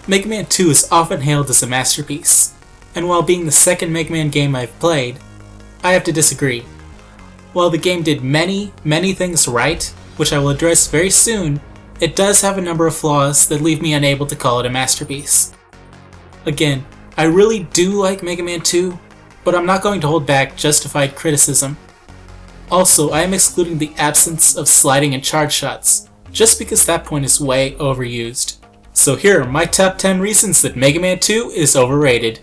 Mega Man 2 is often hailed as a masterpiece, and while being the second Mega Man game I've played, I have to disagree. While the game did many things right, which I will address very soon, it does have a number of flaws that leave me unable to call it a masterpiece. Again, I really do like Mega Man 2, but I'm not going to hold back justified criticism. Also, I am excluding the absence of sliding and charge shots, just because that point is way overused. So here are my top 10 reasons that Mega Man 2 is overrated.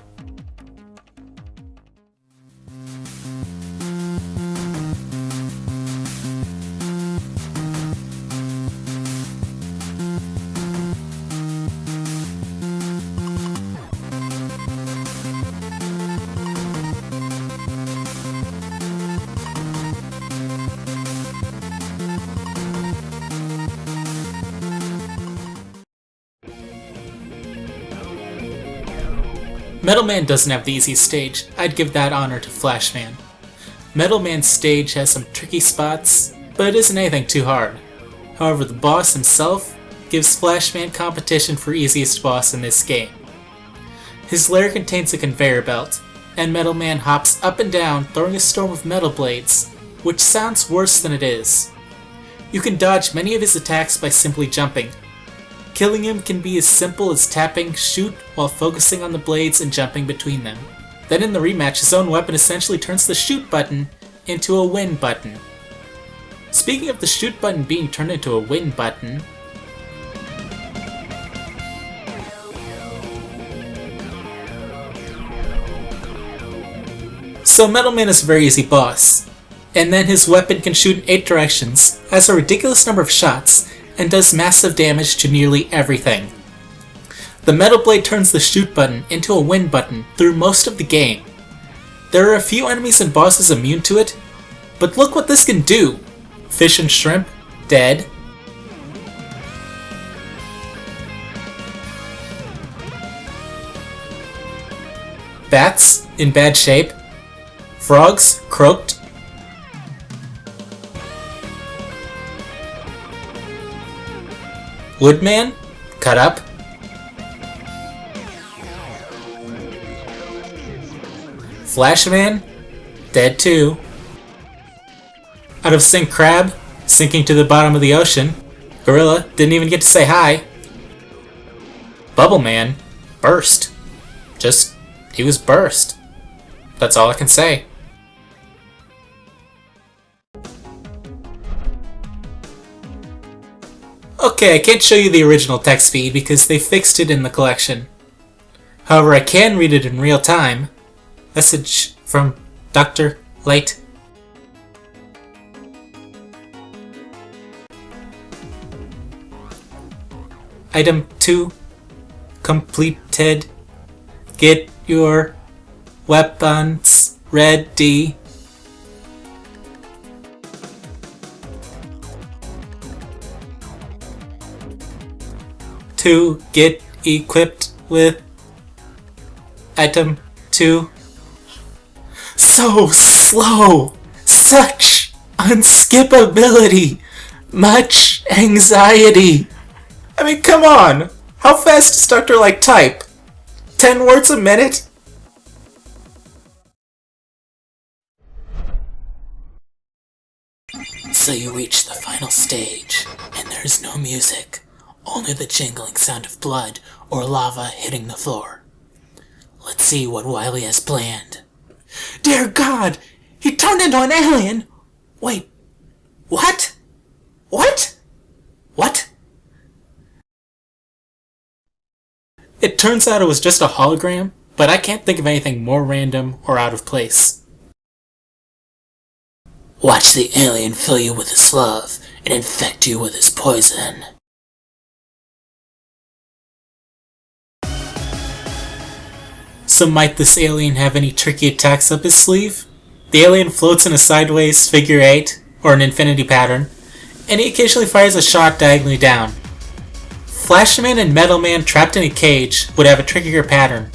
Metal Man doesn't have the easiest stage. I'd give that honor to Flash Man. Metal Man's stage has some tricky spots, but it isn't anything too hard. However, the boss himself gives Flash Man competition for easiest boss in this game. His lair contains a conveyor belt, and Metal Man hops up and down throwing a storm of metal blades, which sounds worse than it is. You can dodge many of his attacks by simply jumping. Killing him can be as simple as tapping shoot while focusing on the blades and jumping between them. Then in the rematch, his own weapon essentially turns the shoot button into a win button. Speaking of the shoot button being turned into a win button, so Metal Man is a very easy boss, and then his weapon can shoot in 8 directions, has a ridiculous number of shots, and does massive damage to nearly everything. The Metal Blade turns the shoot button into a win button through most of the game. There are a few enemies and bosses immune to it, but look what this can do! Fish and shrimp, dead. Bats, in bad shape. Frogs, croaked. Woodman, cut up. Flashman, dead too. Out of sync crab, sinking to the bottom of the ocean. Gorilla, didn't even get to say hi. Bubble Man, burst. He was burst. That's all I can say. Okay, I can't show you the original text feed because they fixed it in the collection. However, I can read it in real time. Message from Dr. Light. Item 2 completed. Get your weapons ready. To get equipped with item 2. So slow! Such unskippability! Much anxiety! I mean, come on! How fast does Dr. Light type? 10 words a minute? So you reach the final stage, and there's no music. Only the jingling sound of blood or lava hitting the floor. Let's see what Wily has planned. Dear God! He turned into an alien! Wait, what? What? What? It turns out it was just a hologram, but I can't think of anything more random or out of place. Watch the alien fill you with his love and infect you with his poison. So might this alien have any tricky attacks up his sleeve? The alien floats in a sideways figure 8, or an infinity pattern, and he occasionally fires a shot diagonally down. Flashman and Metal Man trapped in a cage would have a trickier pattern.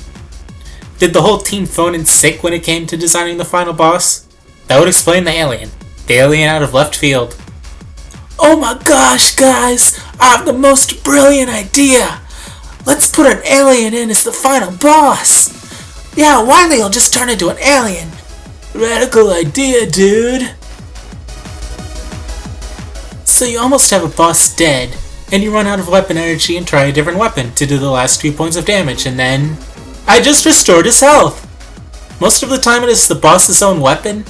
Did the whole team phone in sick when it came to designing the final boss? That would explain the alien. The alien out of left field. Oh my gosh, guys! I have the most brilliant idea! Let's put an alien in as the final boss! Yeah, Wily will just turn into an alien! Radical idea, dude! So you almost have a boss dead, and you run out of weapon energy and try a different weapon to do the last 2 points of damage, and then... I just restored his health! Most of the time it is the boss's own weapon,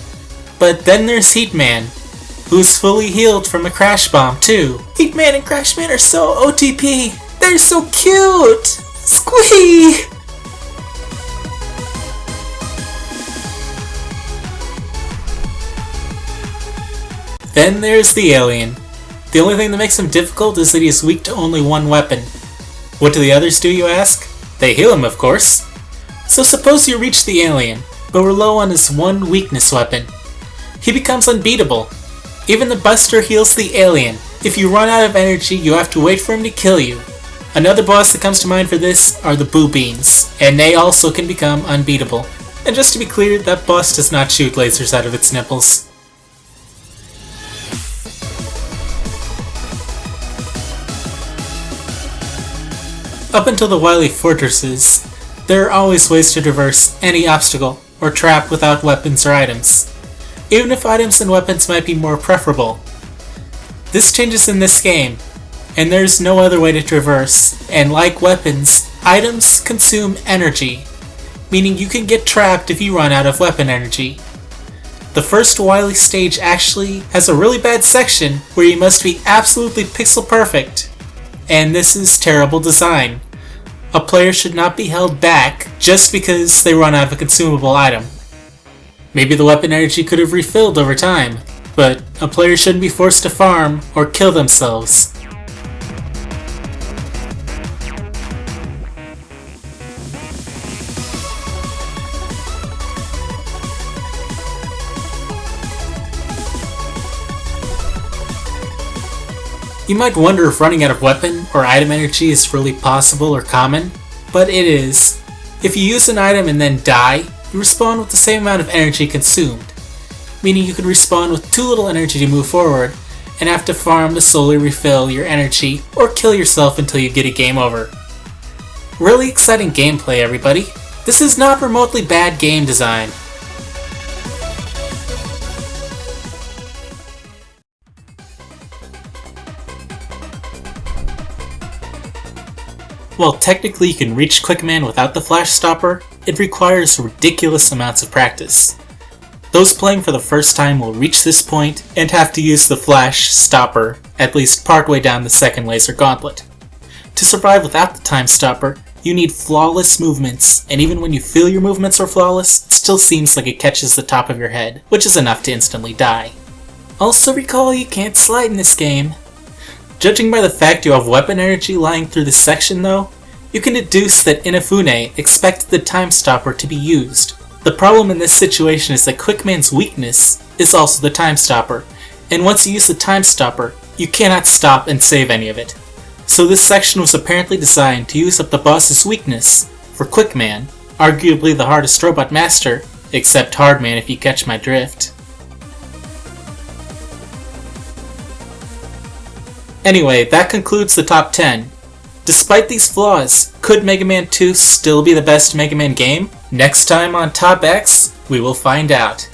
but then there's Heatman, who's fully healed from a crash bomb too. Heatman and Crashman are so OTP! They're so cute! Squee! Then there's the alien. The only thing that makes him difficult is that he is weak to only one weapon. What do the others do, you ask? They heal him, of course. So suppose you reach the alien, but we're low on his one weakness weapon. He becomes unbeatable. Even the Buster heals the alien. If you run out of energy, you have to wait for him to kill you. Another boss that comes to mind for this are the Boo Beans, and they also can become unbeatable. And just to be clear, that boss does not shoot lasers out of its nipples. Up until the Wily fortresses, there are always ways to traverse any obstacle or trap without weapons or items, even if items and weapons might be more preferable. This changes in this game, and there's no other way to traverse, and like weapons, items consume energy, meaning you can get trapped if you run out of weapon energy. The first Wily stage actually has a really bad section where you must be absolutely pixel perfect, and this is terrible design. A player should not be held back just because they run out of a consumable item. Maybe the weapon energy could have refilled over time, but a player shouldn't be forced to farm or kill themselves. You might wonder if running out of weapon or item energy is really possible or common, but it is. If you use an item and then die, you respawn with the same amount of energy consumed, meaning you can respawn with too little energy to move forward and have to farm to slowly refill your energy or kill yourself until you get a game over. Really exciting gameplay, everybody. This is not remotely bad game design. While technically you can reach Quickman without the flash stopper, it requires ridiculous amounts of practice. Those playing for the first time will reach this point and have to use the flash stopper at least partway down the second laser gauntlet. To survive without the time stopper, you need flawless movements, and even when you feel your movements are flawless, it still seems like it catches the top of your head, which is enough to instantly die. Also recall you can't slide in this game. Judging by the fact you have weapon energy lying through this section though, you can deduce that Inafune expected the time stopper to be used. The problem in this situation is that Quickman's weakness is also the time stopper, and once you use the time stopper, you cannot stop and save any of it. So this section was apparently designed to use up the boss's weakness for Quickman, arguably the hardest robot master, except Hardman if you catch my drift. Anyway, that concludes the top 10. Despite these flaws, could Mega Man 2 still be the best Mega Man game? Next time on Top X, we will find out.